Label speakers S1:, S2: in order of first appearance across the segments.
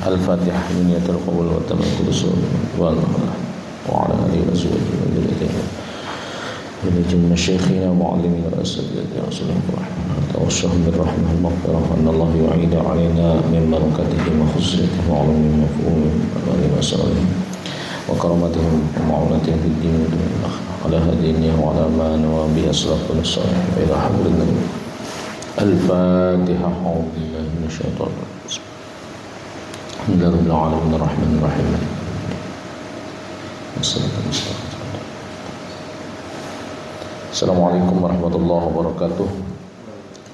S1: Al-Fatihah. Niyatul qabul wa tamakul usul wal wa ala alihi wa sahbihi wa sallam. Ilajim masyayikhina mu'allimina wa asatidina wa sallam tawassahum birrahmah al-maghfirah anna Allah yu'ida alaina min barakatihi wa khusratihi wa alamin maf'umin wa alihi wa sallam wa karamatihim wa ma'unatihim fid din wa dunya al-akhirah ala hadiniya wa ala ma nawabiya salafun salih wa ila hablin Al-Fatihah. A'udzu billahi minasyaitonir rajim. Alhamdulillahirabbil alamin arrahmanir rahim. Assalamualaikum warahmatullahi wabarakatuh.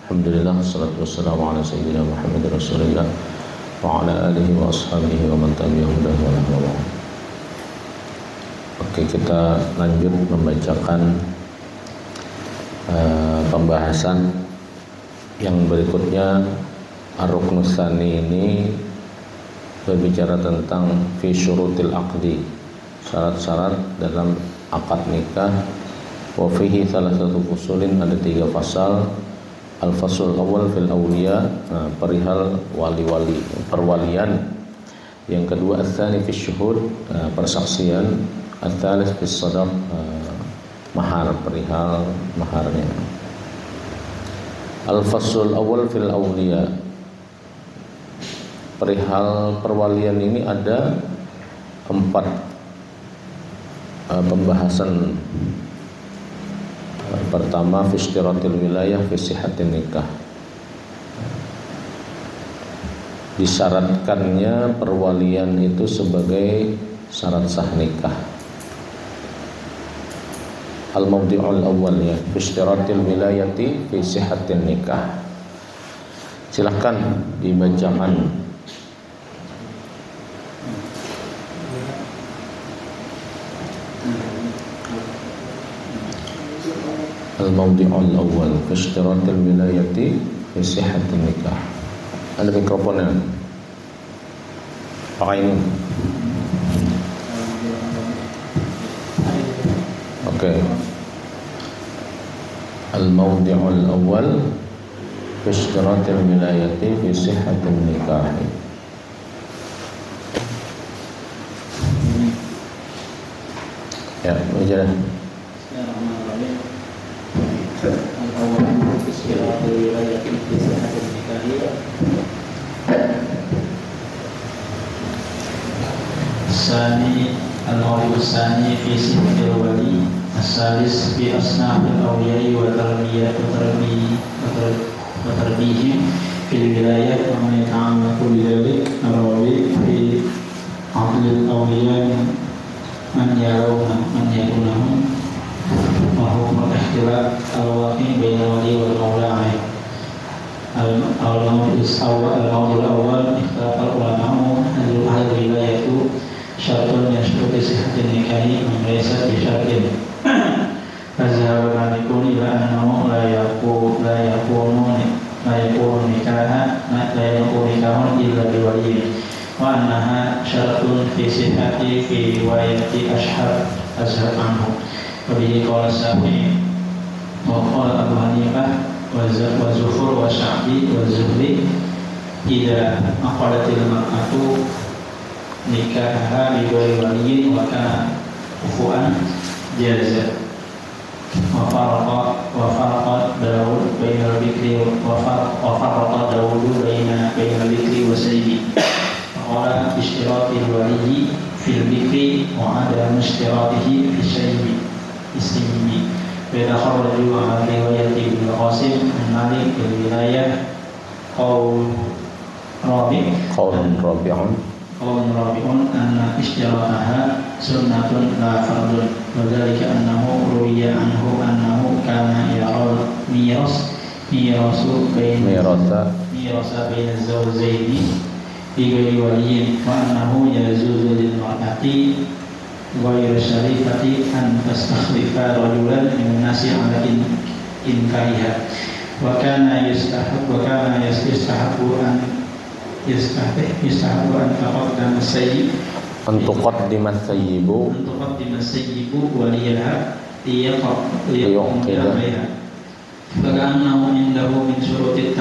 S1: Alhamdulillah, salatu wassalamu ala sayyidina Muhammad Rasulullah wa ala alihi wa ashabihi wa man tabi'ahum bi ihsan. Oke, kita lanjut membacakan pembahasan yang berikutnya. Ar-Ruknus Tsani ini berbicara tentang fi syurutil aqdi, syarat-syarat dalam akad nikah. Wa fihi salah satu fusulin, ada 3 pasal. Al-fasul awal fil awliya, perihal wali-wali, perwalian. Yang kedua ats-tsani fi syuhud, persaksian. Ats-tsalits fi shadaq, mahar, perihal maharnya. Al-fasul awal fil awliya, perihal perwalian ini ada 4 pembahasan. Pertama, fi ishtiratil wilayah fi sihhatin nikah, disyaratkannya perwalian itu sebagai syarat sah nikah. Al-mawdi'ul awwal, ya, fi ishtiratil wilayati fi sihhatin nikah. Silahkan dibacakan. Al-mawdi'ul awwal fi ishtiratil wilayati fi sihhatin nikah. Ada mikrofonnya? Pakai ini. Oke. Al-mawdi'ul awwal fi ishtiratil wilayati fi sihhatin nikah. Ya, baca.
S2: Sani al-mawdu sani fi sihhatil wali, as-salis fi asnafil awliyai wa tarbihim fil wilayah wa ma yata'allaqu bidzalik. Ar-rabi fi aqdil awliya man yakunahum wa hukum al-ikhtilaf al-waqi' baina wali wal mawla. Al-mawdu al-awwal ikhtalafa al-ulama hal wilayatu syartun yashrutu sihhatin nikahi min laysa bi syartin. Fazhaba malikun ila annahu la yakunu nikahun illa bi waliyyin wa annaha syartun fi sihhati fi riwayati ashhab anhu. Wa bihi qala Syafi'i wa qala Abu Hanifah wa Zufur wa Sya'bi wa Zuhri idza aqalatil mar'atu nikaha bi ghairi waliyyin wa kana kufuan jaza. Wa faraqa Daud bainal bikri wa faraqa Daud bainal bikri wa sayyi. Qala ishtiratil waliyyi fil bikri wa adam ishtiratihi fi sayyi ismi. Wa kharaju ala riwayat Ibnu Qasim an Malik bil wilayah qaulun rabi'un anna ishtirataha sunnatun la fardun. Wa dzalika annahu ruwiya anhu annahu kana yara mirasu baina zawjaini bi ghairi waliyyin wa annahu yajuzu lil mar'ati ghairu syarifati an tastakhlifa rajulan min nasi ala inkariha. Wa kana yastahabbu an taqaddama sayyib waliyaha liyaqida alaiha. Fakaannahu indahu min syurutit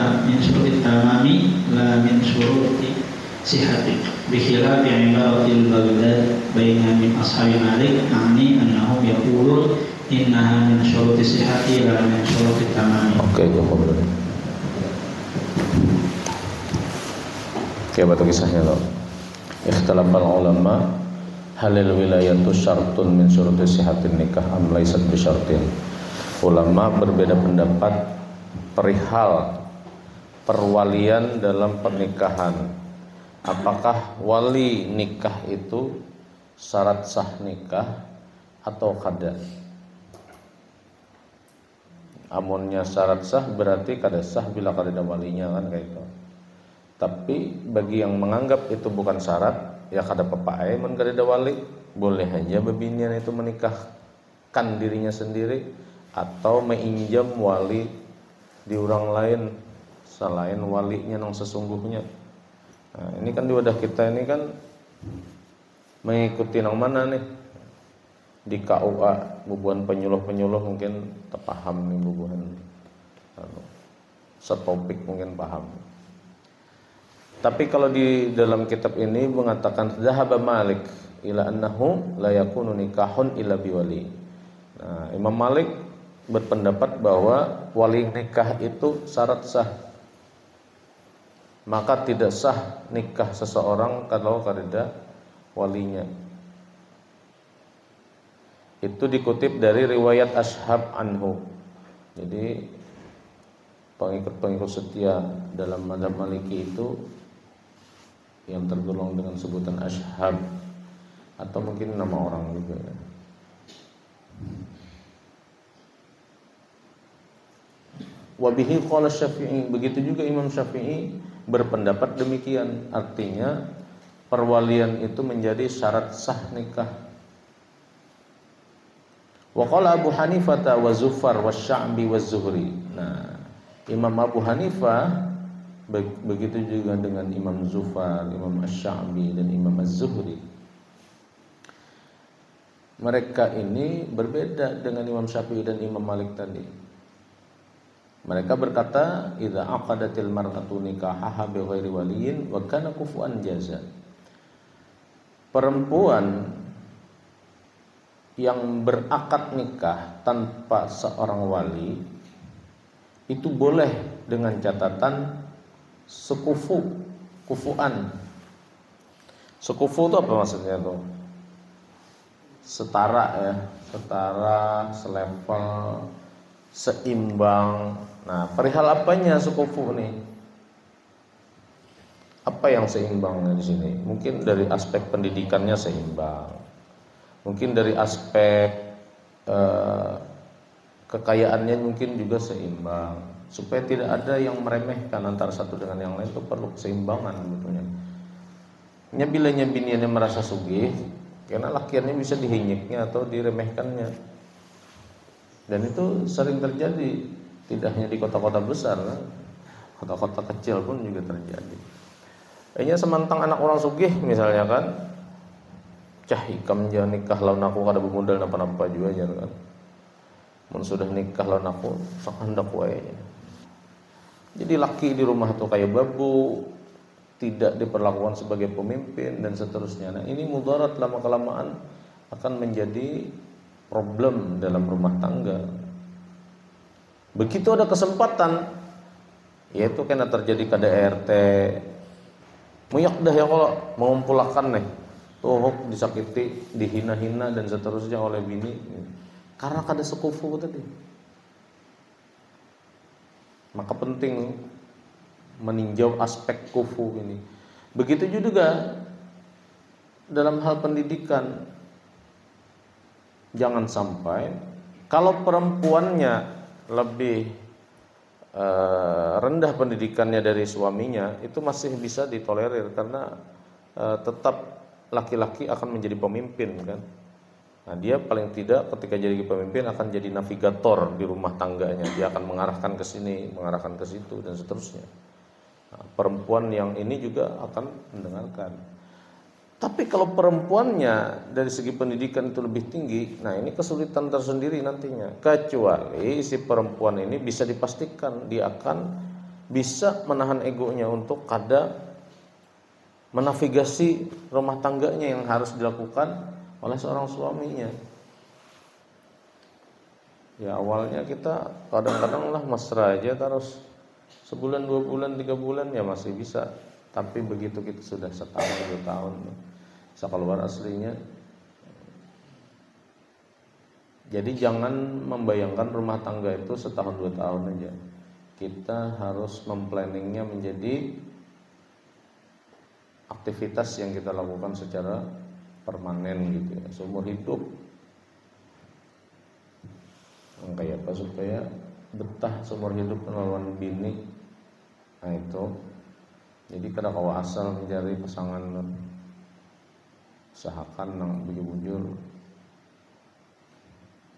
S2: tamami la min syuruti sihhati bikhilaf ibaratil Baghdad baina min ashabi Malik ani annahum yaqulun innaha min syuruti sihhati la min syuruti tamami.
S1: Oke, kemudian. Oke, batu kisahnya loh. Ikhtilafal ulama halil wilayatu syartun min syuruti sihhatin nikah am laysat bi syartin. Ulama berbeda pendapat perihal perwalian dalam pernikahan. Apakah wali nikah itu syarat sah nikah atau kada? Amunnya syarat sah berarti kada sah bila kada ada walinya kan kayak itu. Tapi bagi yang menganggap itu bukan syarat, ya kada papae men kada ada wali, boleh aja bebinian itu menikahkan dirinya sendiri atau menginjam wali di orang lain selain walinya yang sesungguhnya. Nah, ini kan di wadah kita ini kan mengikuti yang mana nih? Di KUA bubuhan penyuluh-penyuluh mungkin terpaham nih bubuhan setopik mungkin paham. Tapi kalau di dalam kitab ini mengatakan zahaba Malik ila annahu la yakunu nikahun illa biwali. Nah, Imam Malik berpendapat bahwa wali nikah itu syarat sah. Maka tidak sah nikah seseorang kalau kada walinya. Itu dikutip dari riwayat Ashab anhu. Jadi pengikut-pengikut setia dalam mazhab Maliki itu yang tergolong dengan sebutan Ashab atau mungkin nama orang juga ya. Wabihi qala Syafi'i, begitu juga Imam Syafi'i berpendapat demikian. Artinya perwalian itu menjadi syarat sah nikah. Wa qala Abu Hanifah wa Zufar wa Sya'bi wa Zuhri. Nah, Imam Abu Hanifah begitu juga dengan Imam Zufar, Imam Asy-Sya'bi dan Imam Az-Zuhri. Mereka ini berbeda dengan Imam Syafi'i dan Imam Malik tadi. Mereka berkata, idza aqadatil mar'atu nikahaha bighairi waliyin wa kana kufuan jaza. Perempuan yang berakad nikah tanpa seorang wali itu boleh dengan catatan kufuan. Sekufu itu apa maksudnya tuh? Setara ya, setara, selevel, seimbang. Nah, perihal apanya sekufu nih? Apa yang seimbangnya di sini? Mungkin dari aspek pendidikannya seimbang. Mungkin dari aspek kekayaannya mungkin juga seimbang. Supaya tidak ada yang meremehkan antara satu dengan yang lain, itu perlu keseimbangan sebetulnya. Bila biniannya merasa sugih, karena lakiannya bisa dihinyiknya atau diremehkannya. Dan itu sering terjadi. Tidak hanya di kota-kota besar, kota-kota kecil pun juga terjadi. Kayaknya semantang anak orang sugih misalnya kan, cah ikam jangan nikah lawan aku kada bermodal napa-napa juga aja kan. Mun sudah nikah lawan aku sak hendak wae. Jadi laki di rumah tuh kayak babu, tidak diperlakukan sebagai pemimpin dan seterusnya. Nah, ini mudarat lama-kelamaan akan menjadi problem dalam rumah tangga. Begitu ada kesempatan, yaitu kena terjadi KDRT, muyak dah ya kalau mengumpulkan nih, tuh disakiti, dihina-hina dan seterusnya oleh bini, karena kada sekufu tadi. Maka penting meninjau aspek kufu ini. Begitu juga dalam hal pendidikan, jangan sampai kalau perempuannya lebih rendah pendidikannya dari suaminya, itu masih bisa ditolerir karena tetap laki-laki akan menjadi pemimpin kan. Nah, dia paling tidak ketika jadi pemimpin akan jadi navigator di rumah tangganya. Dia akan mengarahkan ke sini, mengarahkan ke situ dan seterusnya. Nah, perempuan yang ini juga akan mendengarkan. Tapi kalau perempuannya dari segi pendidikan itu lebih tinggi, nah ini kesulitan tersendiri nantinya. Kecuali si perempuan ini bisa dipastikan dia akan bisa menahan egonya untuk kada menavigasi rumah tangganya yang harus dilakukan oleh seorang suaminya. Ya awalnya kita kadang-kadang lah mesra aja terus sebulan, 2 bulan, 3 bulan ya masih bisa. Tapi begitu kita sudah setahun, 2 tahun bisa keluar aslinya. Jadi jangan membayangkan rumah tangga itu setahun 2 tahun aja. Kita harus memplanningnya menjadi aktivitas yang kita lakukan secara permanen gitu ya, seumur hidup. Kayak apa supaya betah seumur hidup melawan bini. Nah itu. Jadi kada kau asal mencari pasangan usahakan nang bujur-bujur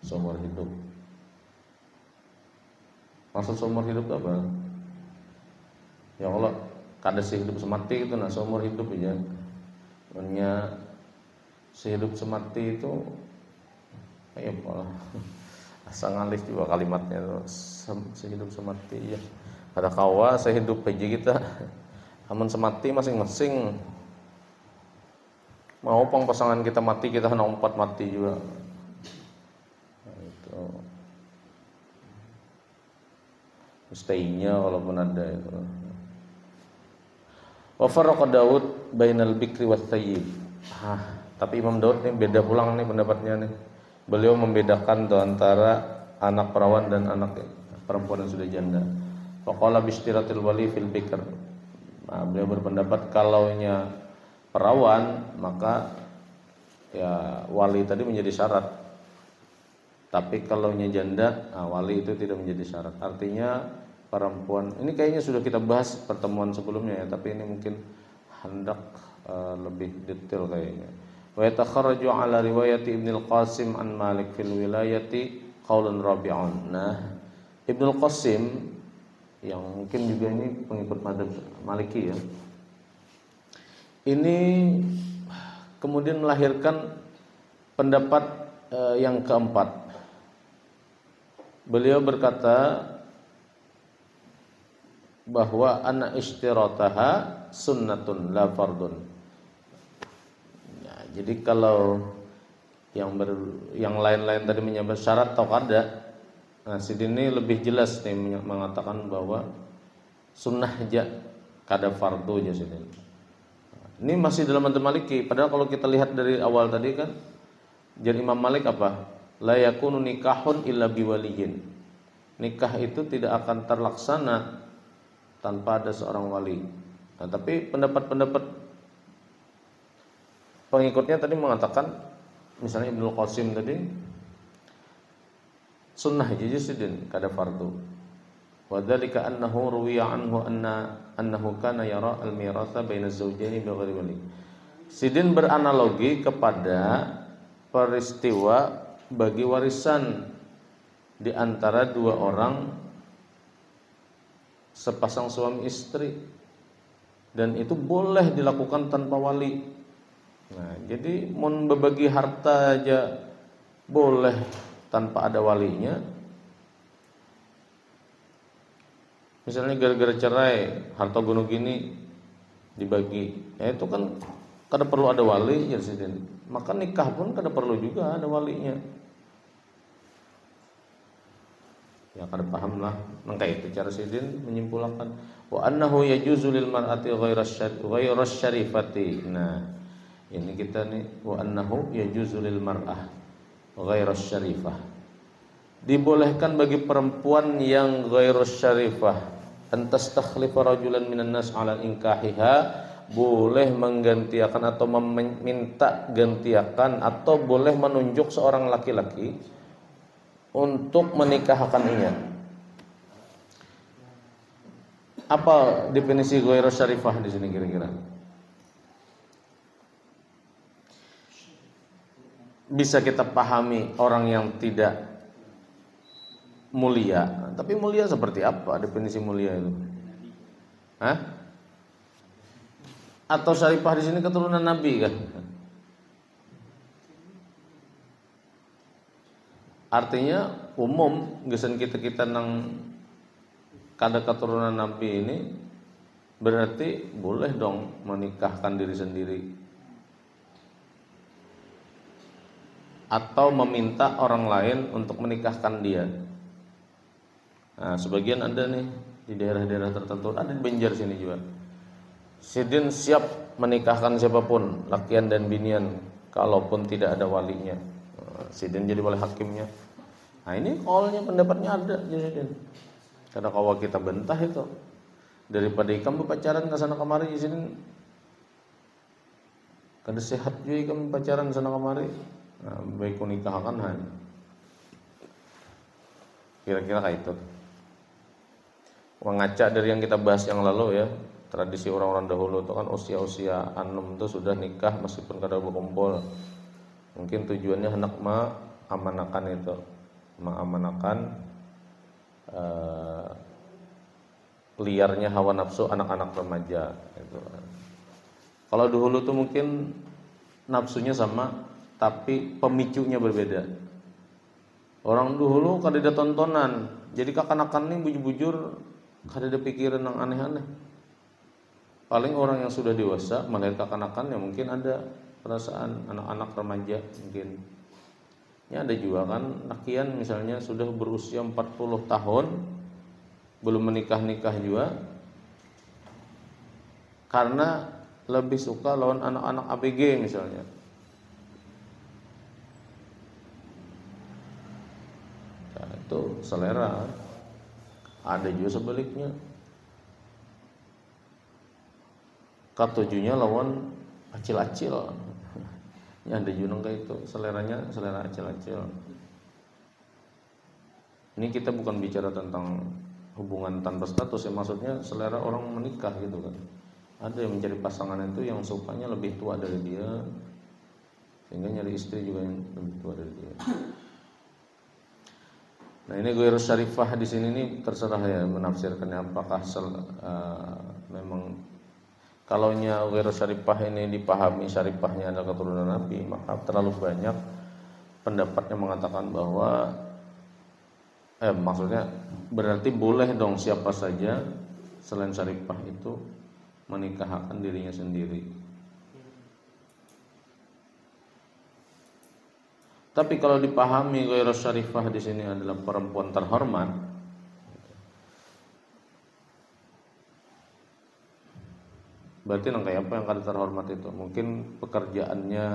S1: seumur hidup. Maksud seumur hidup itu apa? Ya Allah, kada sehidup semati itu nah seumur hidup aja. Makanya sehidup semati itu kayak apa? Asal ngalih juga kalimatnya itu sehidup semati ya. Kada kawa sehidup aja kita. Amun semati masing-masing. Mau pang pasangan kita mati, kita hendak empat mati juga. Nah, itu. Stay-nya walaupun ada itu. Wa farraqa Daud bainal bikri wat thayyib. Tapi Imam Daud nih beda pulang nih pendapatnya nih. Beliau membedakan tuh antara anak perawan dan anak perempuan yang sudah janda. Faqala bishtiratil wali fil bikr. Nah, beliau berpendapat kalaunya perawan maka ya wali tadi menjadi syarat. Tapi kalaunya janda, wali itu tidak menjadi syarat. Artinya perempuan, ini kayaknya sudah kita bahas pertemuan sebelumnya ya, tapi ini mungkin hendak lebih detail kayaknya. Wa yatakharraju ala riwayati Ibnu Qasim an Malik fil wilayati qaulun rabi'un. Nah, Ibnu Qasim yang mungkin juga ini pengikut mazhab Maliki ya. Ini kemudian melahirkan pendapat yang keempat. Beliau berkata bahwa anna ishtirataha sunnatun la fardun. Ya, jadi kalau yang lain-lain tadi menyebut syarat atau kada, nah sini lebih jelas nih mengatakan bahwa sunnah aja kada fardu aja sini. Ini masih dalam mazhab Maliki. Padahal kalau kita lihat dari awal tadi kan, jadi Imam Malik apa? La yakunu nikahun illa biwaliyin. Nikah itu tidak akan terlaksana tanpa ada seorang wali. Nah, tapi pendapat-pendapat pengikutnya tadi mengatakan, misalnya Ibnu Qasim tadi, sunnah jizidin kada fardu. Wa dzalika annahu ruwiya anhu annahu kana yara al-miratha baina az-zawjaini bighairi wali. Sidin beranalogi kepada peristiwa bagi warisan di antara dua orang sepasang suami istri, dan itu boleh dilakukan tanpa wali. Nah, jadi mun berbagi harta aja boleh tanpa ada walinya. Misalnya gara-gara cerai, harta gunung gini dibagi, ya itu kan kada perlu ada wali ya sidin. Maka nikah pun kada perlu juga ada walinya. Ya kada paham lah. Maka itu cara sidin menyimpulkan wa annahu yajuzu lil mar'ati ghairas syarifati. Nah, ini kita nih wa annahu yajuzu lil mar'ah ghairas syarifah. Dibolehkan bagi perempuan yang ghairas syarifah antas takhlifa rajulan minan nas 'ala inkahiha, boleh menggantikan atau meminta gantiakan atau boleh menunjuk seorang laki-laki untuk menikahkannya. Apa definisi ghairas syarifah di sini kira-kira? Bisa kita pahami orang yang tidak mulia. Tapi mulia seperti apa definisi mulia itu? Hah? Atau syarifah di sini keturunan Nabi kan? Artinya umum gesen kita nang kada keturunan Nabi ini berarti boleh dong menikahkan diri sendiri atau meminta orang lain untuk menikahkan dia. Nah, sebagian ada nih di daerah-daerah tertentu, ada di Banjar sini juga. Sidin siap menikahkan siapapun, lakian dan binian, kalaupun tidak ada walinya. Sidin jadi wali hakimnya. Nah, ini kaulnya, pendapatnya ada di Sidin. Karena kalau kita bentah itu, daripada ikam pacaran ke sana kemari di sini, kada sehat juga ikam pacaran sana kemari. Nah, baik nikahkan hanya. Kira-kira kayak itu. Mengaca dari yang kita bahas yang lalu ya, tradisi orang-orang dahulu itu kan usia-usia 6 itu sudah nikah meskipun kada berkumpul. Mungkin tujuannya hendak mengamanakan itu, mengamanakan liarnya hawa nafsu anak-anak remaja itu. Kalau dahulu tuh mungkin nafsunya sama tapi pemicunya berbeda. Orang dahulu kada ada tontonan, jadi kekanakan ini bujur-bujur kada ada pikiran yang aneh-aneh. Paling orang yang sudah dewasa melahirkan kekanakan ya mungkin ada perasaan anak-anak remaja mungkin. Ya ada juga kan lakian misalnya sudah berusia 40 tahun belum menikah-nikah juga karena lebih suka lawan anak-anak ABG misalnya. Nah, itu selera. Ada juga sebaliknya. Katujunya lawan acil-acil. Ya ada juga kayak itu, seleranya selera acil-acil. Ini kita bukan bicara tentang hubungan tanpa status ya, maksudnya selera orang menikah gitu kan. Ada yang mencari pasangan itu yang sukanya lebih tua dari dia, sehingga nyari istri juga yang lebih tua dari dia. Nah ini ghairu syarifah di sini nih terserah ya menafsirkannya apakah memang kalaunya ghairu syarifah ini dipahami syarifahnya adalah keturunan Nabi, maka terlalu banyak pendapat yang mengatakan bahwa maksudnya berarti boleh dong siapa saja selain syarifah itu menikahkan dirinya sendiri. Tapi kalau dipahami ghairu syarifah di sini adalah perempuan terhormat, berarti kayak apa yang kada terhormat itu? Mungkin pekerjaannya,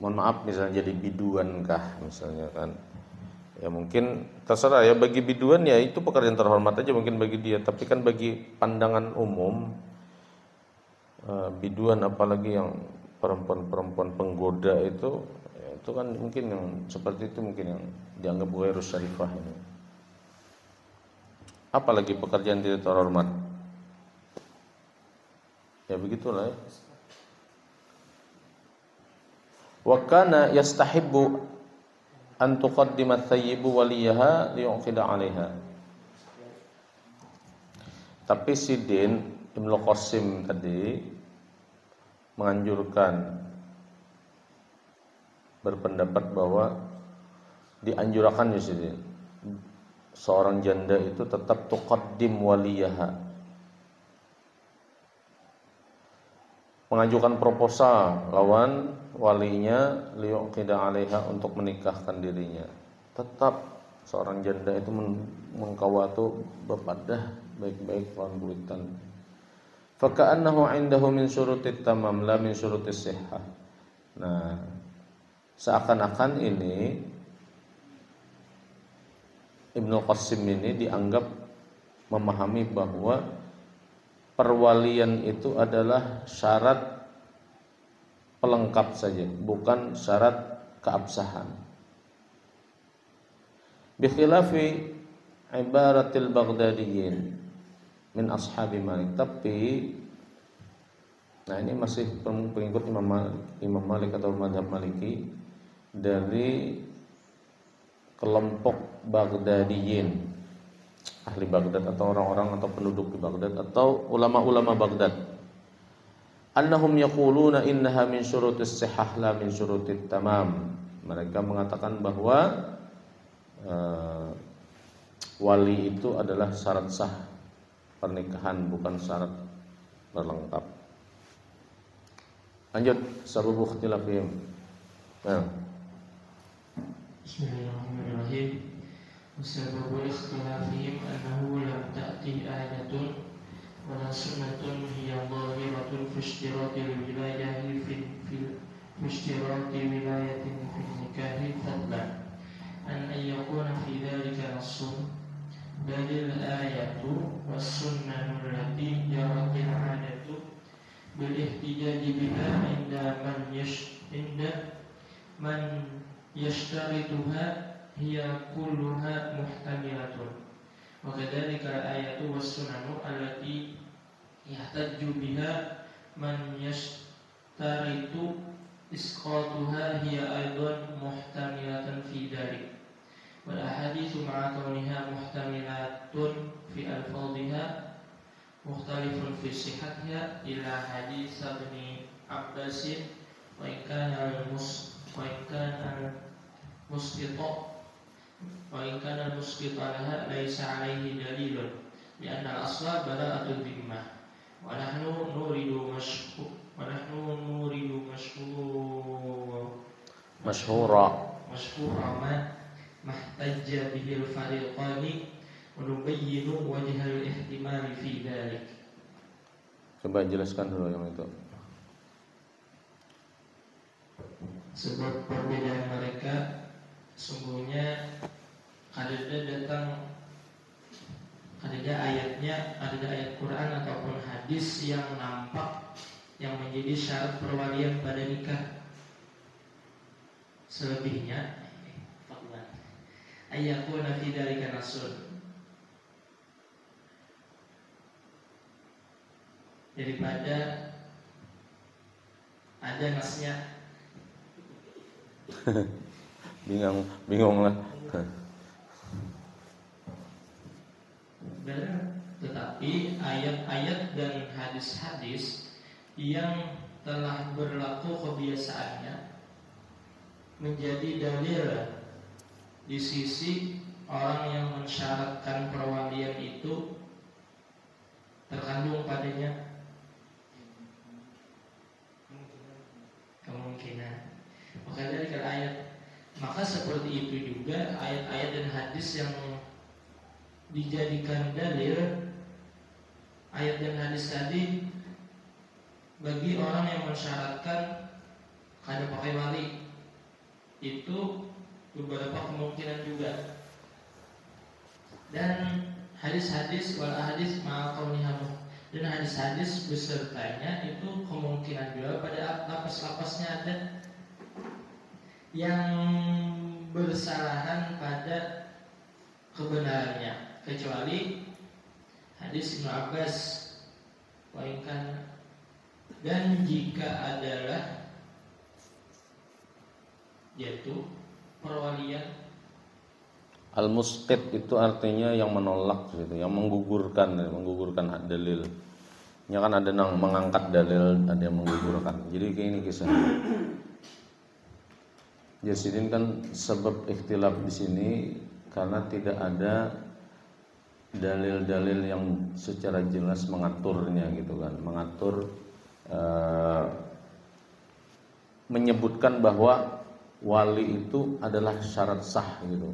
S1: mohon maaf misalnya jadi biduan kah misalnya kan? Ya mungkin terserah ya, bagi biduan ya itu pekerjaan terhormat aja mungkin bagi dia. Tapi kan bagi pandangan umum, biduan apalagi yang perempuan-perempuan penggoda itu kan mungkin yang seperti itu mungkin yang dianggap ghairu syarifah ini. Apalagi pekerjaan tidak terhormat. Ya begitulah ya. Wa kana yastahibbu an tuqaddima thayyibu waliyaha liyuqida 'alaiha. Tapi Sidin Ibnu Qasim tadi menganjurkan, berpendapat bahwa dianjurkan jadi seorang janda itu tetap tuqaddim waliyaha, mengajukan proposal lawan walinya liyuqida 'alaiha untuk menikahkan dirinya. Tetap seorang janda itu mengkawatu bepadah baik-baik lawan kulitan. Faka'annahu 'indahu min syurutit tamam la min syurutis sihhah. Nah, seakan-akan ini Ibnu Qasim ini dianggap memahami bahwa perwalian itu adalah syarat pelengkap saja, bukan syarat keabsahan. Bi khilafi ibaratil Baghdadiyin min ashabi Malik. Tapi nah ini masih pengikut Imam Malik atau mazhab Maliki dari kelompok Baghdadiyin, ahli Baghdad atau orang-orang atau penduduk di Baghdad atau ulama-ulama Baghdad. Annahum yaquluna innaha min syurutis sihhah la min syurutit tamam. Mereka mengatakan bahwa wali itu adalah syarat sah, pernikahan, bukan syarat pelengkap. Lanjut, sabab ikhtilafihim. Nah.
S2: Bismillahirrahmanirrahim. Sabab ikhtilafihim annahu lam ta'ti ayatun wa la sunnatun hiya dhahiratun fi ishtiratil wilayahi fi ishtirati wilayatin fi nikahi fadlan an yakuna fi dhalika nassun dalil ayatu was sunnatu allati jaratil adatu bil ihtijaji biha inda man yashtarituha hiya kulluha muhtamilatun wa kadzalika ayatu was sunnatu allati yahtajju biha man yashtaritu isqatuha hiya aidan muhtamilatan fi dhalik wal ahaditsu ma'a kauniha muhtamilatun fi alfadhiha mukhtalifun fi sihhatiha ila hadits Ibnu Abbas wa in kana al-musqita laha laysa alayhi dalilun li anna al-asla bara'atul dhimmah wa nahnu nuridu mashhura mahtajja bihil fariqani wa nubayyinu wajhal ihtimali fi dhalik.
S1: Coba jelaskan dulu yang itu.
S2: Sebab perbedaan mereka sungguhnya ada ayatnya, ada ayat Quran ataupun hadis yang nampak yang menjadi syarat perwalian pada nikah. Selebihnya ayakuna fi dzalika nasun, daripada ada nasnya.
S1: bingung lah.
S2: Tetapi ayat-ayat dan hadis-hadis yang telah berlaku kebiasaannya menjadi dalil di sisi orang yang mensyaratkan perwalian itu terkandung padanya kemungkinan. Maka dari ayat, maka seperti itu juga ayat-ayat dan hadis yang dijadikan dalil, ayat dan hadis tadi bagi orang yang mensyaratkan kada pakai wali itu beberapa kemungkinan juga. Dan hadis-hadis wal hadis ma'aqawniha, dan hadis-hadis besertanya itu kemungkinan juga pada lapas-lapasnya ada yang bersalahan pada kebenarannya, kecuali hadis Ibnu Abbas wainkan. Dan jika adalah yaitu perwalian
S1: Al-musqit itu artinya yang menolak gitu, yang menggugurkan hak dalil. Ya kan ada yang mengangkat dalil, ada yang menggugurkan. Jadi kayak ini kisahnya. Jadi kan sebab ikhtilaf di sini karena tidak ada dalil-dalil yang secara jelas mengaturnya gitu kan, menyebutkan bahwa wali itu adalah syarat sah gitu.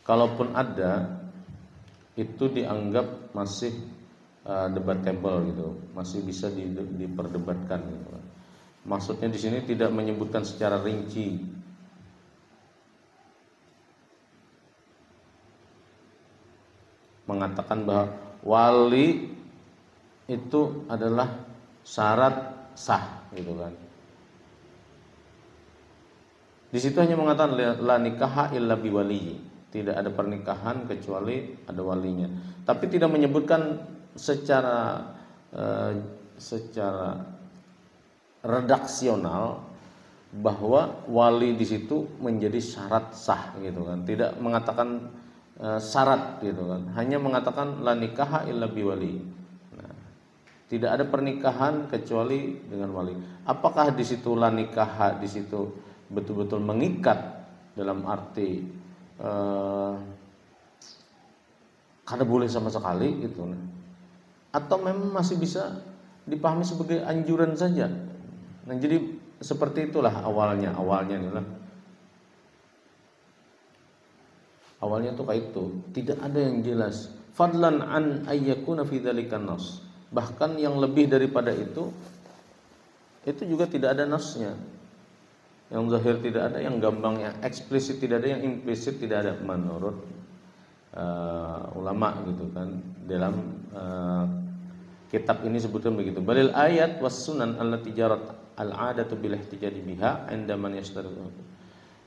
S1: Kalaupun ada, itu dianggap masih debatable gitu, masih bisa diperdebatkan gitu. Maksudnya di sini tidak menyebutkan secara rinci. Mengatakan bahwa wali itu adalah syarat sah gitu kan. Di situ hanya mengatakan la nikaha illa biwali. Tidak ada pernikahan kecuali ada walinya. Tapi tidak menyebutkan secara redaksional bahwa wali di situ menjadi syarat sah gitu kan. Tidak mengatakan syarat gitu kan. Hanya mengatakan la nikaha illa biwali. Nah, tidak ada pernikahan kecuali dengan wali. Apakah di situ la nikaha di situ betul-betul mengikat dalam arti kada boleh sama sekali gitu, atau memang masih bisa dipahami sebagai anjuran saja. Nah, jadi seperti itulah awalnya inilah. Awalnya tuh kayak itu, tidak ada yang jelas. Fadlan an ayyakuna fi dzalika nas. Bahkan yang lebih daripada itu juga tidak ada nasnya. Yang zahir tidak ada, yang gambang, yang eksplisit tidak ada, yang implisit tidak ada menurut ulama gitu kan. Dalam kitab ini sebutkan begitu. Balil ayat was sunan allati jarat al-'adatu bil ihtijaj biha 'inda man yashtaritu.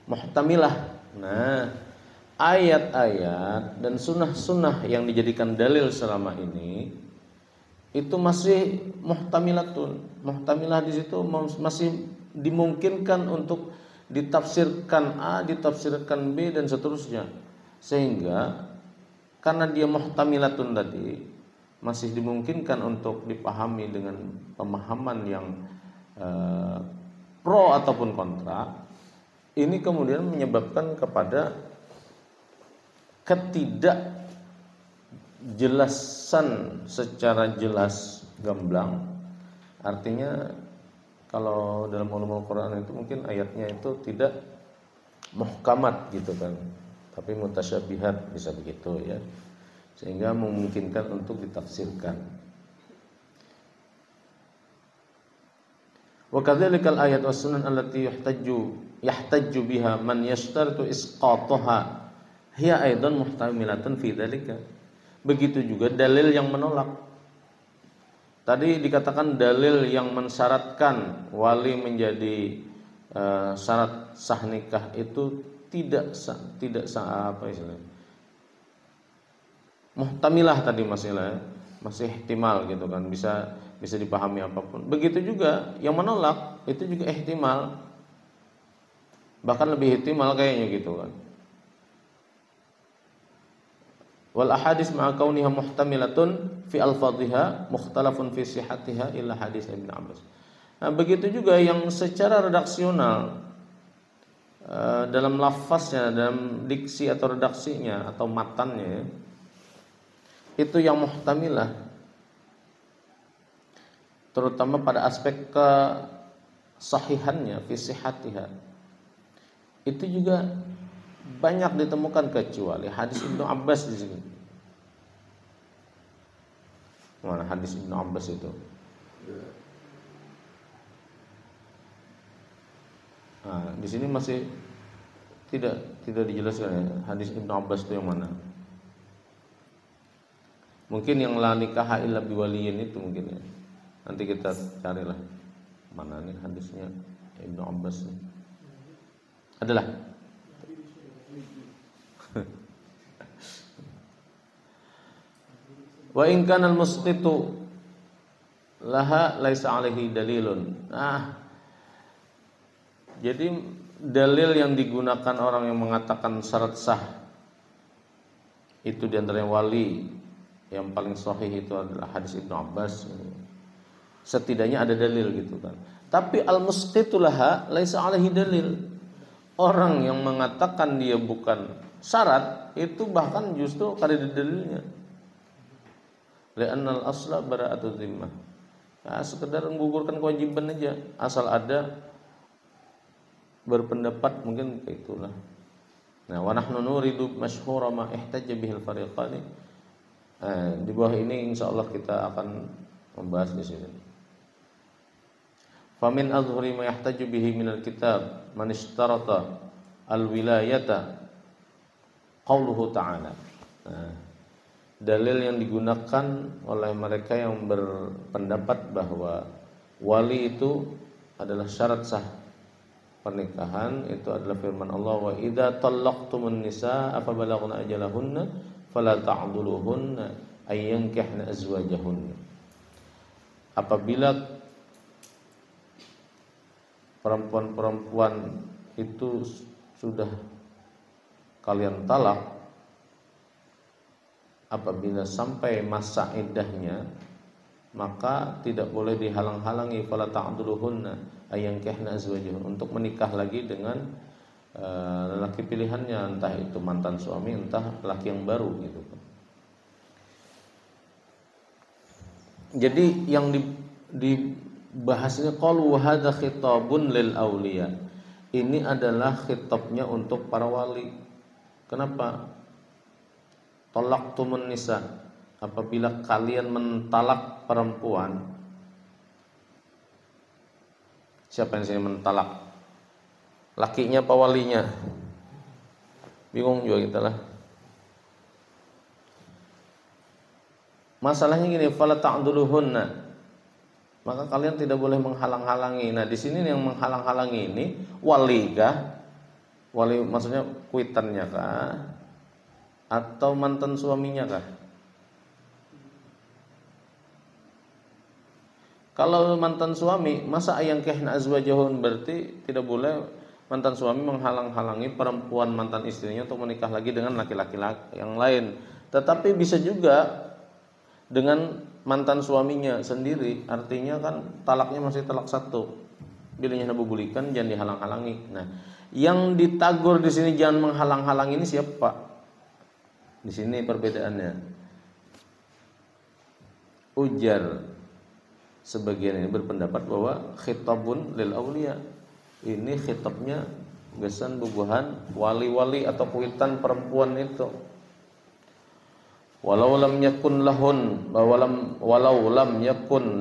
S1: Muhtamilah. Nah, ayat-ayat dan sunnah-sunnah yang dijadikan dalil selama ini itu masih muhtamilatun. Muhtamilah di situ masih dimungkinkan untuk ditafsirkan A, ditafsirkan B dan seterusnya. Sehingga karena dia muhtamilatun tadi masih dimungkinkan untuk dipahami dengan pemahaman yang pro ataupun kontra. Ini kemudian menyebabkan kepada ketidakjelasan secara jelas gamblang. Artinya kalau dalam ulumul Quran itu mungkin ayatnya itu tidak muhkamat gitu kan, tapi mutasyabihat, bisa begitu ya, sehingga memungkinkan untuk ditafsirkan. Wa kadzalikal ayat was sunan allati yahtajju biha man yashtaritu isqataha hiya aidan muhtamilatun fi dzalika. Begitu juga dalil yang menolak. Tadi dikatakan dalil yang mensyaratkan wali menjadi syarat sah nikah itu tidak apa istilahnya, muhtamilah tadi masih ihtimal gitu kan, bisa dipahami apapun. Begitu juga yang menolak itu juga ihtimal, bahkan lebih ihtimal kayaknya gitu kan. Wal ahadits ma'a kauniha muhtamilatun fi alfadhiha mukhtalafun fi sihhatiha illa hadis Ibnu Abbas. Nah, begitu juga yang secara redaksional dalam lafaznya, dalam diksi atau redaksinya atau matannya itu yang muhtamilah, terutama pada aspek kesahihannya, fi sihhatiha. Itu juga banyak ditemukan kecuali hadis Ibnu Abbas di sini. Mana hadis Ibnu Abbas itu? Nah, di sini masih tidak dijelaskan ya, hadis Ibnu Abbas itu yang mana? Mungkin yang la nikaha illa biwaliyin itu mungkin ya. Nanti kita carilah mana nih hadisnya Ibnu Abbas nih. Adalah wa in kana al-musqitu laha laisa alaihi dalilun. Nah, jadi dalil yang digunakan orang yang mengatakan syarat sah itu diantaranya wali, yang paling sahih itu adalah hadis Ibnu Abbas. Setidaknya ada dalil gitu kan. Tapi al-musqitu laha laisa alaihi dalil. Orang yang mengatakan dia bukan syarat itu bahkan justru kada ada dalilnya. Li'annal asla bara'atu dhimmah. Ya, sekedar menggugurkan kewajiban aja, asal ada berpendapat mungkin kayak itulah. Nah, wa nahnu nuridu masyhura ma ihtajja bihil fariqani. Di bawah ini insyaallah kita akan membahas di sini. Famin azhuri ma yahtaju bihi minal kitab man ishtarata al-wilayata qauluhu ta'ala. Nah, dalil yang digunakan oleh mereka yang berpendapat bahwa wali itu adalah syarat sah pernikahan itu adalah firman Allah, wa idza talaqtumun nisaa fa balaghna ajalahunna fala ta'dhuluhunna ay yankihna azwajahunna. Apabila perempuan-perempuan itu sudah kalian talak, apabila sampai masa iddahnya, maka tidak boleh dihalang-halangi fala ta'dhuluhunna ayankihna azwajahun untuk menikah lagi dengan lelaki pilihannya, entah itu mantan suami, entah laki yang baru gitu. Jadi yang dibahasnya qalu hadza khitabun lil auliya. Ini adalah khitabnya untuk para wali. Kenapa? Talaqtumun nisa. Apabila kalian mentalak perempuan. Siapa yang sini mentalak? Lakinya apa walinya? Bingung juga kita lah. Masalahnya gini, fala ta'duluhunna. Maka kalian tidak boleh menghalang-halangi. Nah, di sini yang menghalang-halangi ini wali kah? Wali maksudnya kuitannya kah? Atau mantan suaminya kah? Kalau mantan suami, masa ayang kehna azwajahun, berarti tidak boleh mantan suami menghalang-halangi perempuan mantan istrinya untuk menikah lagi dengan laki-laki yang lain. Tetapi bisa juga dengan mantan suaminya sendiri, artinya kan talaknya masih talak satu. Bilanya nabubulikan, jangan dihalang-halangi. Nah, yang ditagur di sini jangan menghalang-halangi ini siapa? Di sini perbedaannya. Ujar sebagian ini berpendapat bahwa khitabun lil auliya. Ini khitabnya gesan bubuhan wali-wali atau kuitan perempuan itu. Walau lam yakun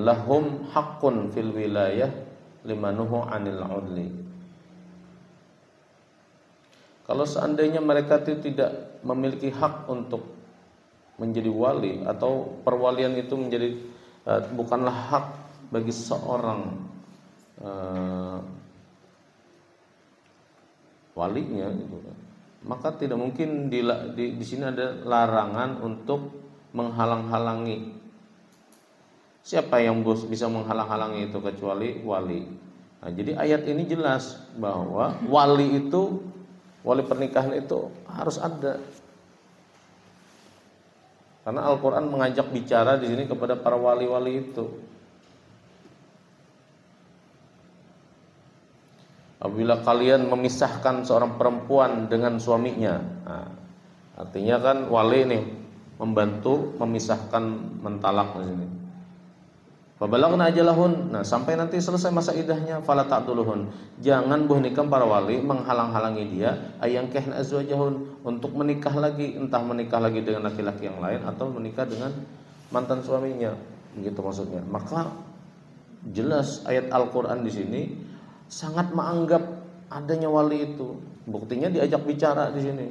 S1: lahum haqqun fil wilayah limanuhu anil udli. Kalau seandainya mereka itu tidak memiliki hak untuk menjadi wali, atau perwalian itu menjadi bukanlah hak bagi seorang walinya gitu kan, maka tidak mungkin di sini ada larangan untuk menghalang-halangi. Siapa yang bisa menghalang-halangi itu kecuali wali. Nah, jadi ayat ini jelas bahwa wali pernikahan itu harus ada. Karena Al-Qur'an mengajak bicara di sini kepada para wali-wali itu. Apabila kalian memisahkan seorang perempuan dengan suaminya, nah, artinya kan wali nih membantu memisahkan, mentalak di sini. Fabalagna ajalahun, nah sampai nanti selesai masa iddahnya, fala ta'duluhun. Jangan buh nikah para wali menghalang-halangi dia ayang kehna azwajahun untuk menikah lagi, entah menikah lagi dengan laki-laki yang lain atau menikah dengan mantan suaminya, begitu maksudnya. Maka jelas ayat Al-Qur'an di sini sangat menganggap adanya wali itu. Buktinya diajak bicara di sini.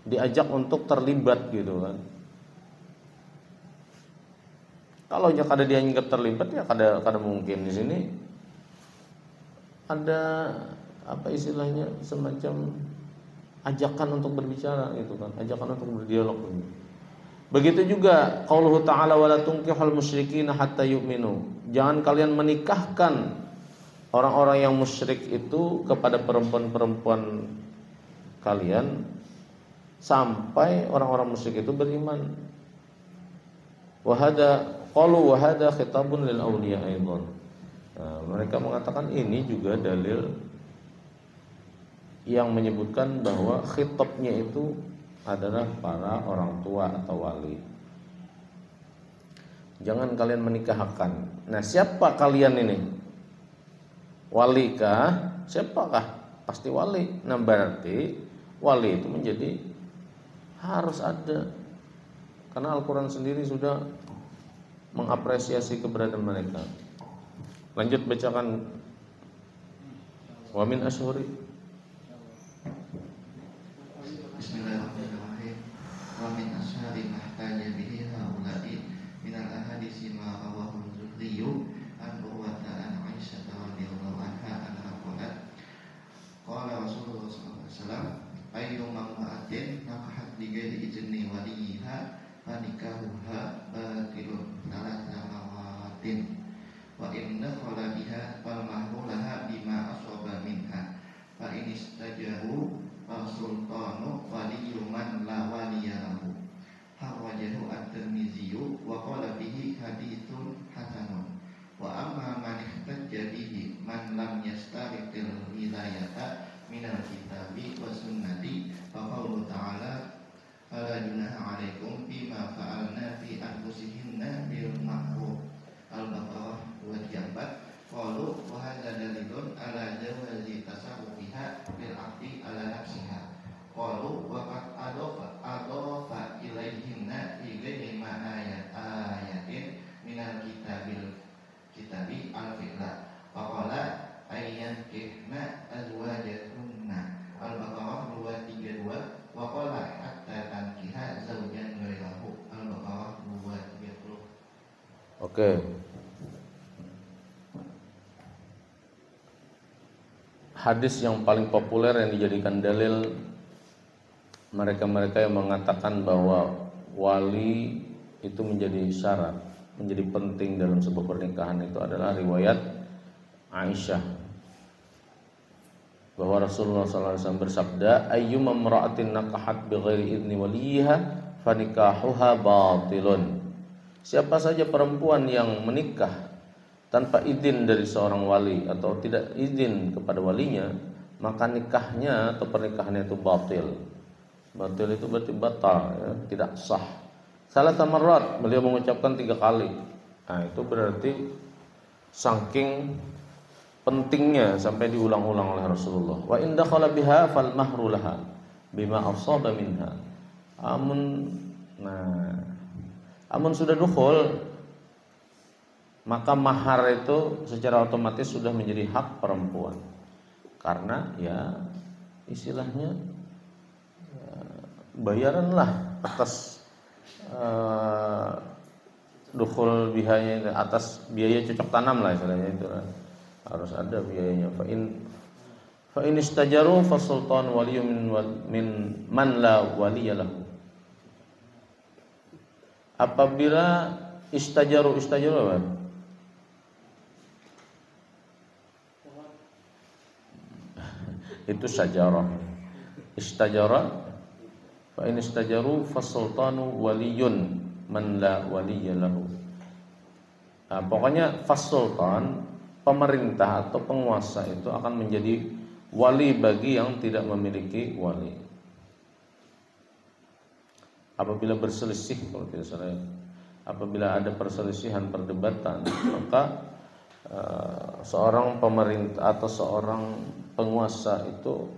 S1: Diajak untuk terlibat gitu kan. Kalau kada dia nggak terlibat ya kada mungkin. Di sini ada apa istilahnya, semacam ajakan untuk berbicara gitu kan, ajakan untuk berdialog. Begitu juga qauluhu ta'ala wala tunkihul musyrikina hatta yu'minu. Jangan kalian menikahkan orang-orang yang musyrik itu kepada perempuan-perempuan kalian sampai orang-orang musyrik itu beriman. Wa hada khitabun lil awliya aidan. Nah, mereka mengatakan ini juga dalil yang menyebutkan bahwa khitabnya itu adalah para orang tua atau wali. Jangan kalian menikahkan. Nah, siapa kalian ini? Wali kah? Siapakah? Pasti wali. Nah, berarti wali itu menjadi harus ada. Karena Al-Quran sendiri sudah mengapresiasi keberadaan mereka. Lanjut bacakan. Wa min ashhuri.
S3: Bismillahirrahmanirrahim. Wa min ashhari mahtaja bihi haula'i min al-ahadisi ma rawahu az-Zuhri an Urwata an Aisyah radhiyallahu anha anha qalat qala Rasulullah sallallahu alaihi wasallam ayyu mamra'atin nakahat bi ghairi izni waliha fanikahuha batilun thalatha mawatin wa inna qala biha fal mahru laha bima asaba minha fa in istajaru sultanu waliyuman la waliyahu hawajahu at-Tirmidzi wa qala bihi haditsun hasanun Wa amma man ihtajja bihi man lam yastariqil wilayata minal kitabi wa sunnati fa qawlu ta'ala fala junaha 'alaikum bima fa'alna fi anfusihinna bil ma'ruf. Al-Baqarah 234. Qalu wa hadza dalilun ala jawazi tasarrufiha bil 'abdi ala nafsiha. Qalu wa qad adofa ilaihinna fi ghairi ma ayatin minal kitabi al-fi'la. Faqala ayyankihna azwajakunna. Al-Baqarah 232. Wa qala hatta tankiha zawjan ghairahu. Al-Baqarah 230.
S1: Oke. Hadis yang paling populer yang dijadikan dalil mereka-mereka yang mengatakan bahwa wali itu menjadi syarat, menjadi penting dalam sebuah pernikahan itu adalah riwayat Aisyah bahwa Rasulullah SAW bersabda, ayyuma imra'atin nakahat bighairi idni waliha fanikahuha batilun. Siapa saja perempuan yang menikah tanpa izin dari seorang wali atau tidak izin kepada walinya, maka nikahnya atau pernikahannya itu batil. Batil itu berarti batal, ya, tidak sah. Salah tamarrat, beliau mengucapkan 3 kali. Nah, itu berarti saking pentingnya sampai diulang-ulang oleh Rasulullah. Wa in dakhala biha fal mahru laha bima asaba minha. Amun sudah dukhul, maka mahar itu secara otomatis sudah menjadi hak perempuan. Karena ya istilahnya bayaranlah atas dukhul bihanya, atas biaya cocok tanam lah istilahnya itu kan. Harus ada biayanya. Fa in istajaru fa sultan waliyun min man la waliyalahu. Apabila istajaru apa? Itu sajarah. Istajara fa in istajaru fa sultanu waliyun man la waliyalahu. Nah, pokoknya fas sultan, pemerintah atau penguasa itu akan menjadi wali bagi yang tidak memiliki wali. Apabila berselisih, kalau tidak salah, apabila ada perselisihan perdebatan, maka seorang pemerintah atau seorang penguasa itu,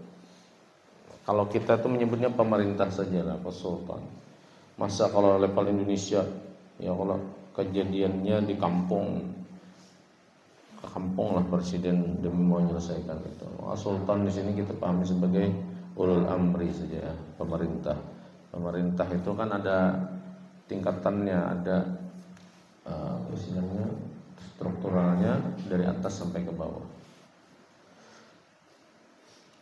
S1: kalau kita tuh menyebutnya pemerintah saja lah, sultan. Masa kalau level Indonesia, ya kalau kejadiannya di kampung lah presiden demi mau menyelesaikan itu. Sultan di sini kita pahami sebagai ulul amri saja, pemerintah. Pemerintah itu kan ada tingkatannya, ada istilahnya strukturalnya dari atas sampai ke bawah.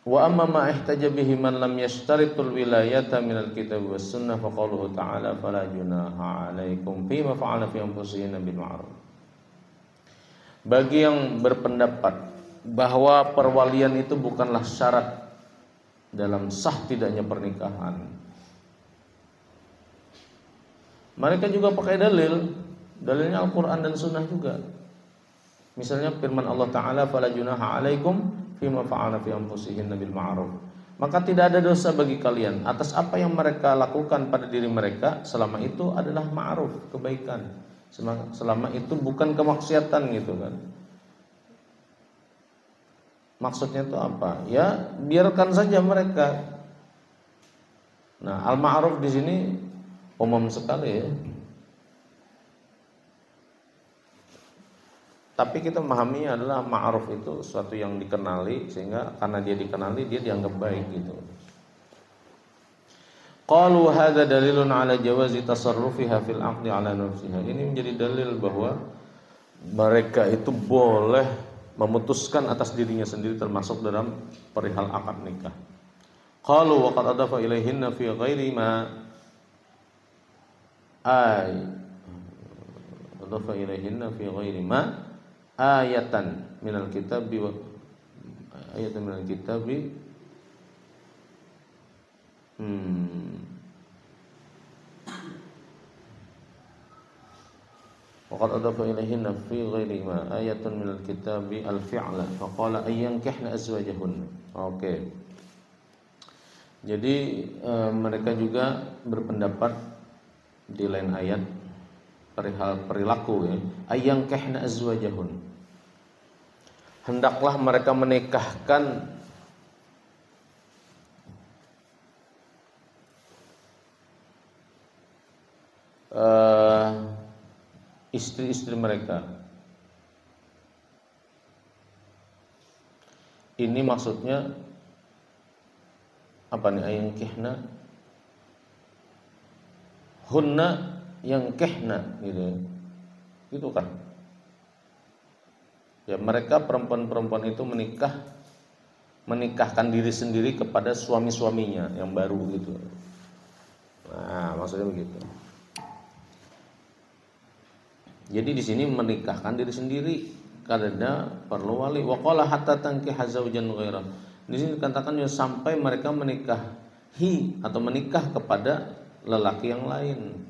S1: Wa amma ma ihtaja bihi man lam yashtaritul wilayata minal kitab was sunnah fa qauluhu ta'ala fala junaha 'alaikum fima fa'ala fi anfusihinna bil ma'ruf. Bagi yang berpendapat bahwa perwalian itu bukanlah syarat dalam sah tidaknya pernikahan, mereka juga pakai dalilnya Al-Quran dan Sunnah juga. Misalnya firman Allah Ta'ala, fala junaha 'alaikum fima fa'ala fi anfusihinna bil ma'ruf. Maka tidak ada dosa bagi kalian atas apa yang mereka lakukan pada diri mereka, selama itu adalah ma'ruf, kebaikan. Selama itu bukan kemaksiatan gitu kan. Maksudnya itu apa? Ya, biarkan saja mereka. Nah, al-ma'ruf di sini umum sekali ya. Tapi kita memahami adalah ma'ruf itu sesuatu yang dikenali, sehingga karena dia dikenali dia dianggap baik gitu. Qalu hadza dalilun ala jawazi tasarrufiha fil 'aqdi ala nafsiha. Ini menjadi dalil bahwa mereka itu boleh memutuskan atas dirinya sendiri termasuk dalam perihal akad nikah. Qalu wa qad adafa ilaihinna fi ghairi ma adafa ilaihinna fi ghairi ma ayatan minal kitabi wa ayatan minal kitabi Waqad adafa ilaihinna fi ghairi ma ayatun minal kitabi al-fi'la faqala ayyankihna azwajahunna. Oke. Jadi mereka juga berpendapat di lain ayat perihal perilaku ya. Ayyankihna azwajahun. Hendaklah mereka menikahkan istri-istri mereka. Ini maksudnya apa nih? Ayyankihna hunna yang kehna gitu. Gitu kan? Ya, mereka perempuan-perempuan itu menikahkan diri sendiri kepada suami-suaminya yang baru gitu. Nah, maksudnya begitu. Jadi di sini menikahkan diri sendiri karena perlu wali. Wa qala hatta tankiha zaujan ghairah. Di sini dikatakan ya sampai mereka menikahi atau menikah kepada lelaki yang lain.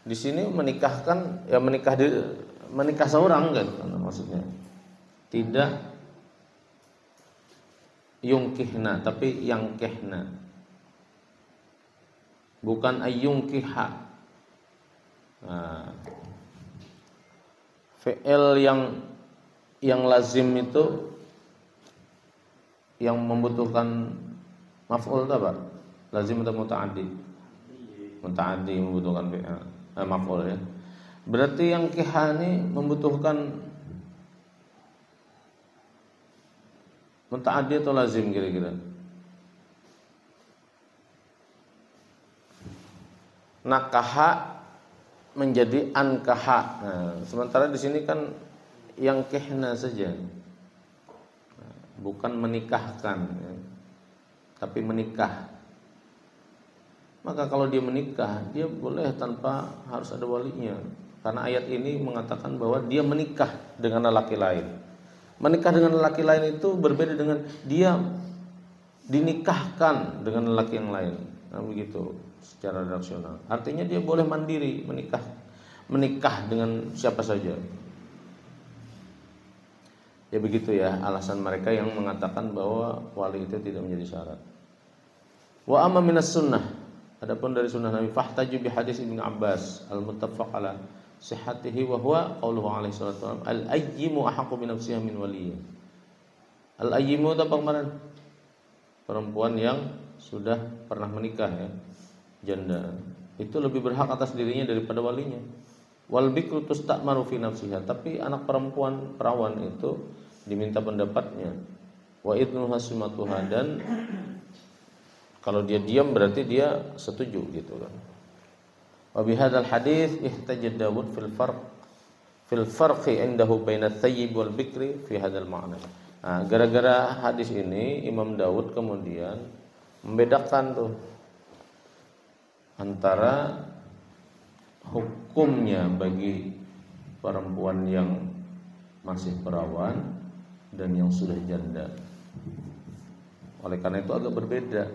S1: Di sini menikahkan ya menikah seorang kan maksudnya. Tidak yungkihna tapi yang kehna. Bukan ayyungkiha. Nah, fi'il yang lazim itu yang membutuhkan maf'ul itu apa? Lazim atau muta'addi? Muta'addi membutuhkan fi'il maf'ul ya. Berarti yang kihani membutuhkan muta'addi atau lazim kira-kira? Nakaha menjadi ankaha. Nah, sementara di sini kan yang kehna saja, bukan menikahkan, ya, tapi menikah. Maka kalau dia menikah, dia boleh tanpa harus ada walinya, karena ayat ini mengatakan bahwa dia menikah dengan lelaki lain. Menikah dengan lelaki lain itu berbeda dengan dia dinikahkan dengan lelaki yang lain. Nah, begitu secara rasional. Artinya dia boleh mandiri menikah dengan siapa saja. Ya begitu ya alasan mereka yang mengatakan bahwa wali itu tidak menjadi syarat. Wa amma minas sunnah, adapun dari sunnah Nabi fahtaju bi hadis Ibnu Abbas al-muttafaq ala sihhatihi wa huwa qauluhu alaihi salatu wasallam al-ayyimu ahaqqu bi nafsiha min waliyyi. Al-ayyimu itu apa kemarin? Perempuan yang sudah pernah menikah ya, janda. Itu lebih berhak atas dirinya daripada walinya. Wal bikru tusta'maru fi nafsiha, tapi anak perempuan perawan itu diminta pendapatnya. Wa idnu hasimatuha, dan kalau dia diam berarti dia setuju gitu kan. Wa bihadzal hadis ihtajja Dawud fil farqi indahu baina thayyib wal bikri fi hadzal ma'na. Nah, gara-gara hadis ini Imam Dawud kemudian membedakan tuh antara hukumnya bagi perempuan yang masih perawan dan yang sudah janda. Oleh karena itu agak berbeda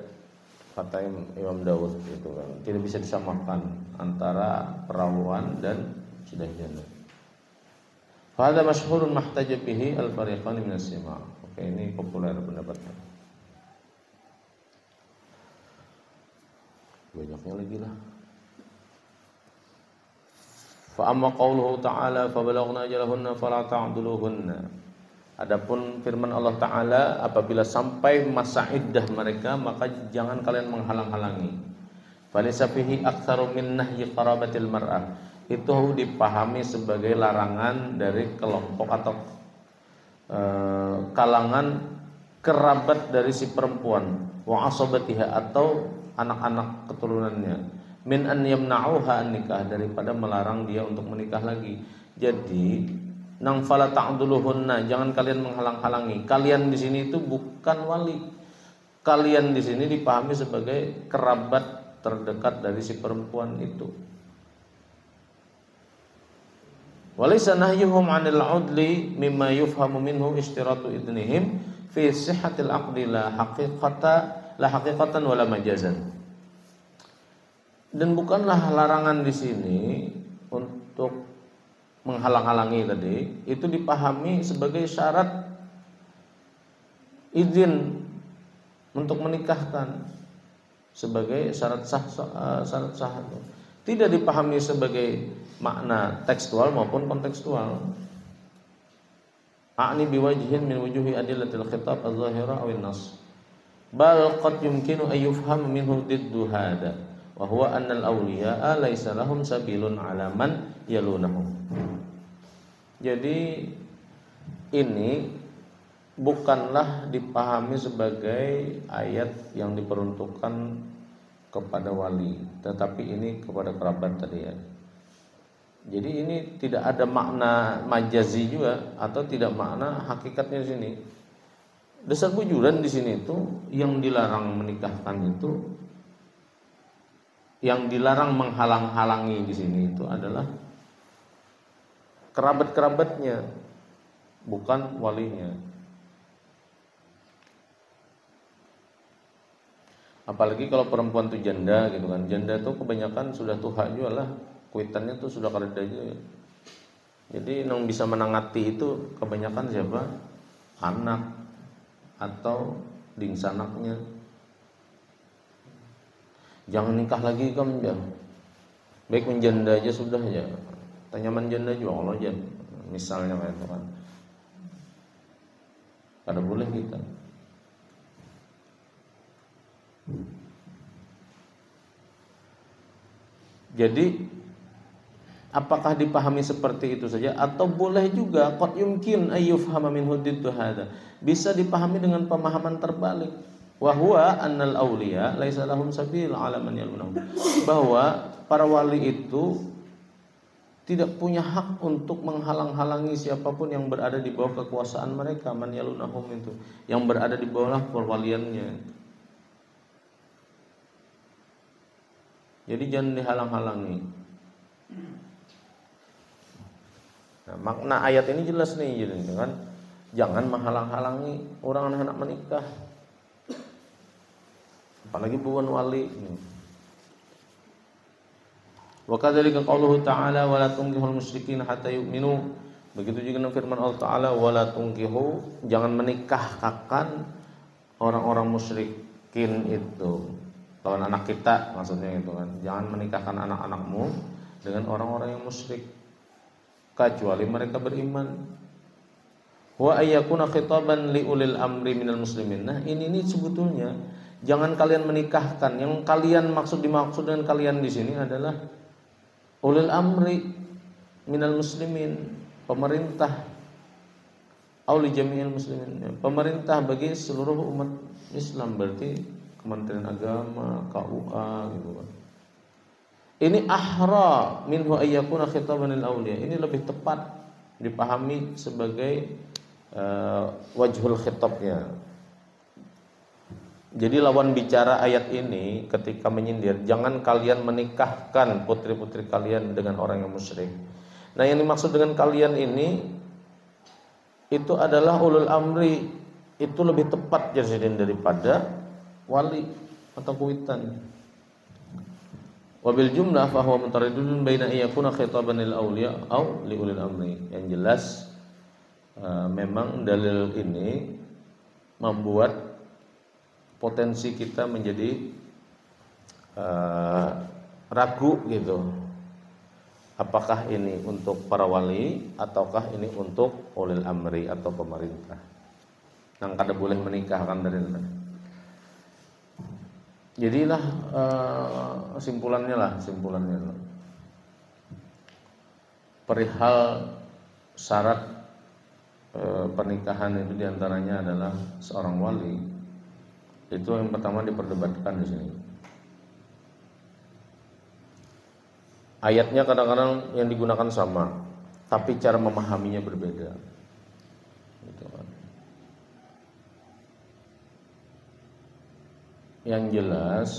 S1: kata Imam Dawud itu kan. Tidak bisa disamakan antara perawan dan sudah janda. Fa hadza masyhurun mahtaja bihi al-fariqan min as-sima'. Oke, ini populer pendapatnya. Banyaknya lagi lah. Fa amma qauluhu ta'ala fa balaghna ajalahunna fala ta'duluhunna. Adapun firman Allah Ta'ala, apabila sampai masa iddah mereka maka jangan kalian menghalang-halangi. Falaysa fihi aktsaru min nahyi qarabatil mar'ah. Itu dipahami sebagai larangan dari kelompok atau kalangan kerabat dari si perempuan, wa asabatiha, atau anak-anak keturunannya, min an yamna'uha an nikah, daripada melarang dia untuk menikah lagi. Jadi nang fala ta'duluhunna, jangan kalian menghalang-halangi. Kalian di sini itu bukan wali. Kalian di sini dipahami sebagai kerabat terdekat dari si perempuan itu. Walaysa nahyuhum 'anil 'udli mimma yufhamu minhu istiratu idnihim fi sihhatil 'aqdi la haqiqatan wala majazan. Dan bukanlah larangan di sini untuk menghalang-halangi tadi itu dipahami sebagai syarat izin untuk menikahkan, sebagai syarat sah. Tidak dipahami sebagai makna tekstual maupun kontekstual. A'ni biwajhin min wujuhi adillatil khitab az-zahira aw an-nas. Bal qad yumkinu an yufham minhu diddu hada wa huwa anna al-awliya'a laysa lahum sabilun 'ala man yalunahum. Jadi ini bukanlah dipahami sebagai ayat yang diperuntukkan kepada wali, tetapi ini kepada kerabat tadi ya. Jadi ini tidak ada makna majazi juga atau tidak makna hakikatnya di sini. Dasar bujuran di sini itu yang dilarang menikahkan itu, yang dilarang menghalang-halangi di sini itu adalah kerabat-kerabatnya, bukan walinya. Apalagi kalau perempuan itu janda gitu kan. Janda itu kebanyakan sudah tua juga lah, kuitannya tuh sudah kada aja. Jadi yang bisa menangati itu kebanyakan siapa? Anak atau dingsanaknya. Jangan nikah lagi kamu ya. Baik menjanda aja sudah ya. Tanyaman janda juga Allah aja. Misalnya kayak itu kan. Kada boleh kita. Jadi apakah dipahami seperti itu saja atau boleh juga qad yumkin ayyufhama minhu diddu hada, bisa dipahami dengan pemahaman terbalik, wa huwa annal awliya laisa lahum sabil 'ala man yalunahum, bahwa para wali itu tidak punya hak untuk menghalang-halangi siapapun yang berada di bawah kekuasaan mereka, man yalunahum itu yang berada di bawah perwaliannya. Jadi jangan dihalang-halangi. Nah, makna ayat ini jelas nih, jadi kan jangan menghalang-halangi orang anak menikah, apalagi bukan wali. Wa kadzalika qauluhu ta'ala wa la tunkihul musyrikin hatta yu'minu. Begitu juga firman Allah Ta'ala wa la tunkihu, jangan menikahkan orang-orang musyrikin itu. Lawan anak kita maksudnya itu kan. Jangan menikahkan anak-anakmu dengan orang-orang yang musyrik kecuali mereka beriman. Wa ayyakuna khitaban li ulil amri minal muslimin. Nah, ini sebetulnya jangan kalian menikahkan. Yang kalian dimaksud dengan kalian di sini adalah ulil amri minal muslimin, pemerintah. Auli jami'il muslimin, pemerintah bagi seluruh umat Islam, berarti Kementerian Agama, KUA gitu kan. Ini ahra minhu ayyakuna khitaban lil awliya. Ini lebih tepat dipahami sebagai wajhul khitabnya. Jadi lawan bicara ayat ini ketika menyindir, jangan kalian menikahkan putri-putri kalian dengan orang yang musyrik. Nah, yang dimaksud dengan kalian ini itu adalah ulul amri, itu lebih tepat jadi daripada wali atau kuitan. Wabil jumlah fa huwa mutaradidun baina ayyakuna khitaban lil awliya aw li ulil amri. Yang jelas memang dalil ini membuat potensi kita menjadi ragu gitu. Apakah ini untuk para wali ataukah ini untuk ulil amri atau pemerintah? Nang kada boleh menikahkan dari Jadilah simpulannya perihal syarat pernikahan itu diantaranya adalah seorang wali. Itu yang pertama diperdebatkan di sini. Ayatnya kadang-kadang yang digunakan sama, tapi cara memahaminya berbeda. Gitu kan. Yang jelas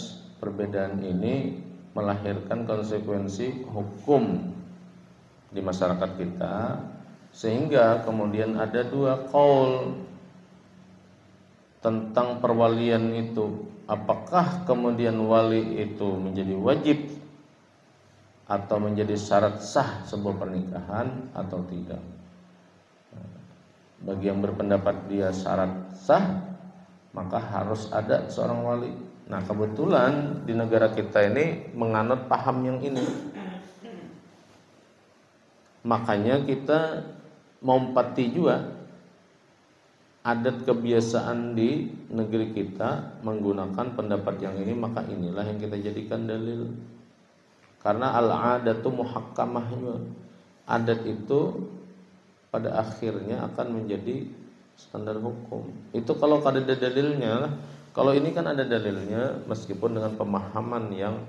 S1: perbedaan ini melahirkan konsekuensi hukum di masyarakat kita, sehingga kemudian ada dua qaul tentang perwalian itu. Apakah kemudian wali itu menjadi wajib atau menjadi syarat sah sebuah pernikahan atau tidak. Bagi yang berpendapat dia syarat sah, maka harus ada seorang wali. Nah, kebetulan di negara kita ini menganut paham yang ini. Makanya kita menghormati juga adat kebiasaan di negeri kita menggunakan pendapat yang ini, maka inilah yang kita jadikan dalil. Karena al-adatu muhakkamah juga. Adat itu pada akhirnya akan menjadi standar hukum. Itu kalau ada dalilnya. Kalau ini kan ada dalilnya, meskipun dengan pemahaman yang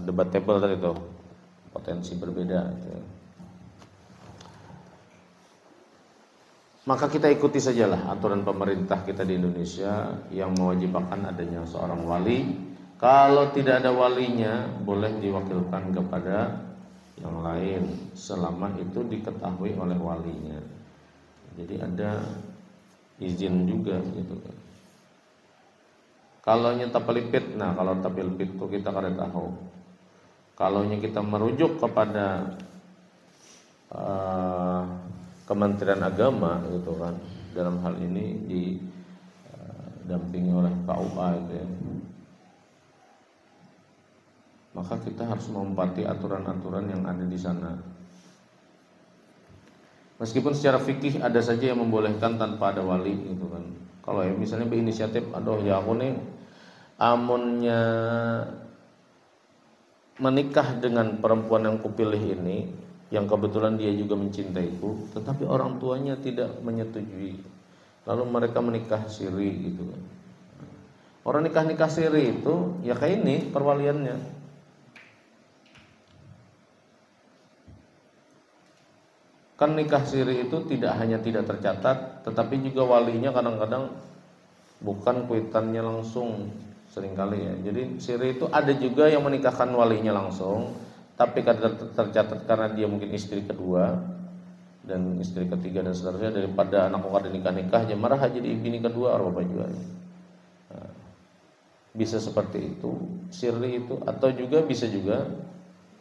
S1: debatable tadi itu, potensi berbeda. Maka kita ikuti sajalah aturan pemerintah kita di Indonesia yang mewajibkan adanya seorang wali. Kalau tidak ada walinya, boleh diwakilkan kepada yang lain selama itu diketahui oleh walinya. Jadi ada izin juga gitu kan. Kalau tapalipit, nah kalau tapalipit itu kita kada tahu. Kalau kita merujuk kepada Kementerian Agama gitu kan, dalam hal ini didampingi oleh KUA itu ya. Maka kita harus menghormati aturan-aturan yang ada di sana. Meskipun secara fikih ada saja yang membolehkan tanpa ada wali gitu kan. Kalau misalnya berinisiatif, aduh ya aku nih amunnya menikah dengan perempuan yang kupilih ini, yang kebetulan dia juga mencintaiku, tetapi orang tuanya tidak menyetujui. Lalu mereka menikah siri gitu kan. Orang nikah siri itu ya kayak ini perwaliannya. Kan nikah siri itu tidak hanya tidak tercatat, tetapi juga walinya kadang-kadang bukan kuitannya langsung seringkali ya. Jadi siri itu ada juga yang menikahkan walinya langsung, tapi kadang tercatat karena dia mungkin istri kedua dan istri ketiga dan seterusnya, daripada anakku kada nikah aja marah jadi bini kedua atau apa juga. Nah, bisa seperti itu siri itu, atau juga bisa juga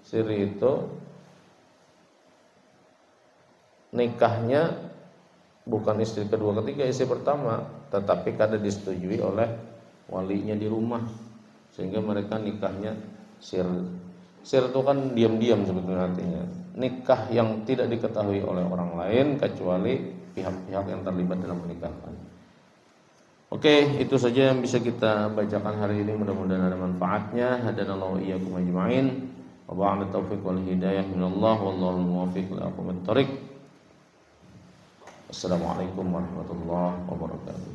S1: siri itu nikahnya bukan istri kedua ketiga, istri pertama, tetapi kada disetujui oleh walinya di rumah, sehingga mereka nikahnya sir. Sir itu kan diam-diam sebetulnya artinya nikah yang tidak diketahui oleh orang lain kecuali pihak-pihak yang terlibat dalam pernikahan. Oke, itu saja yang bisa kita bacakan hari ini, mudah-mudahan ada manfaatnya. Hadanallahu iyyakum ajma'in. Wa ba'da taufiq wal hidayah minallah wallahu muwaffiq li aqwamit thoriq. Assalamualaikum warahmatullahi wabarakatuh.